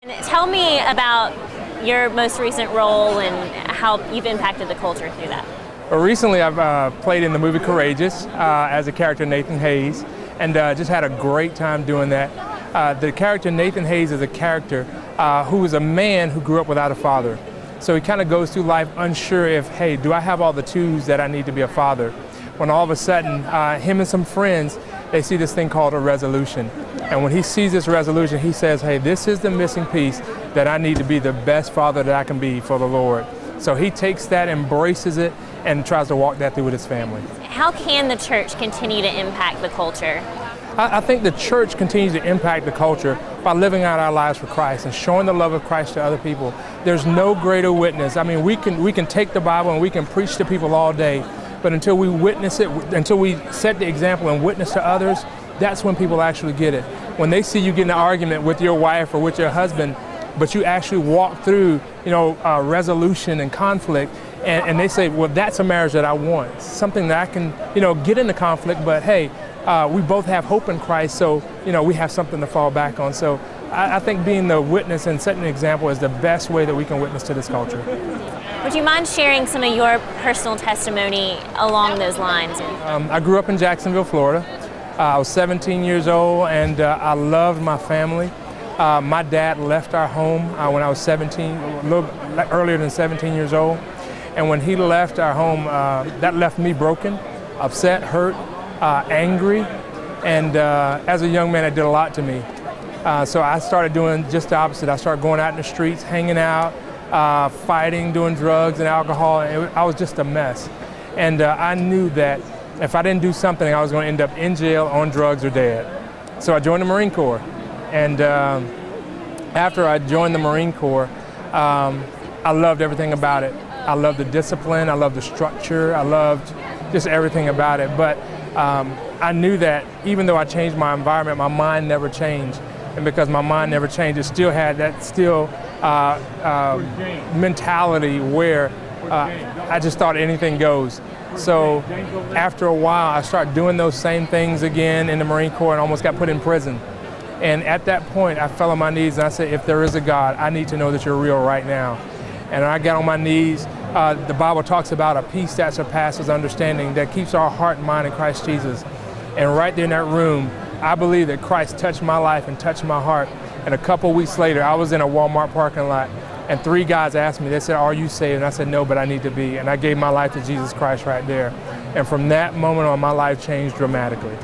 And tell me about your most recent role and how you've impacted the culture through that. Well, recently I've played in the movie Courageous as a character Nathan Hayes, and just had a great time doing that. The character Nathan Hayes is a character who is a man who grew up without a father. So he kind of goes through life unsure if, hey, do I have all the tools that I need to be a father? When all of a sudden, him and some friends, they see this thing called a resolution. And when he sees this resolution, he says, hey, this is the missing piece that I need to be the best father that I can be for the Lord. So he takes that, embraces it, and tries to walk that through with his family. How can the church continue to impact the culture? I think the church continues to impact the culture by living out our lives for Christ and showing the love of Christ to other people. There's no greater witness. I mean, we can take the Bible and we can preach to people all day, but until we witness it, until we set the example and witness to others, that's when people actually get it. When they see you get in an argument with your wife or with your husband, but you actually walk through, resolution and conflict, and they say, well, that's a marriage that I want. Something that I can, get into conflict, but hey, we both have hope in Christ, so, we have something to fall back on. So I think being the witness and setting an example is the best way that we can witness to this culture. Would you mind sharing some of your personal testimony along those lines? I grew up in Jacksonville, Florida. I was 17 years old, and I loved my family. My dad left our home when I was 17, a little earlier than 17 years old. And when he left our home, that left me broken, upset, hurt, angry. And as a young man, it did a lot to me. So I started doing just the opposite. I started going out in the streets, hanging out, fighting, doing drugs and alcohol. And I was just a mess. And I knew that if I didn't do something, I was going to end up in jail, on drugs, or dead. So I joined the Marine Corps. And after I joined the Marine Corps, I loved everything about it. I loved the discipline, I loved the structure, I loved just everything about it. But I knew that even though I changed my environment, my mind never changed. And because my mind never changed, it still had that mentality where I just thought anything goes. So after a while, I started doing those same things again in the Marine Corps and almost got put in prison. And at that point, I fell on my knees and I said, if there is a God, I need to know that you're real right now. And I got on my knees. The Bible talks about a peace that surpasses understanding, that keeps our heart and mind in Christ Jesus. And right there in that room, I believe that Christ touched my life and touched my heart. And a couple weeks later, I was in a Walmart parking lot, and 3 guys asked me, they said, are you saved? And I said, no, but I need to be. And I gave my life to Jesus Christ right there. And from that moment on, my life changed dramatically.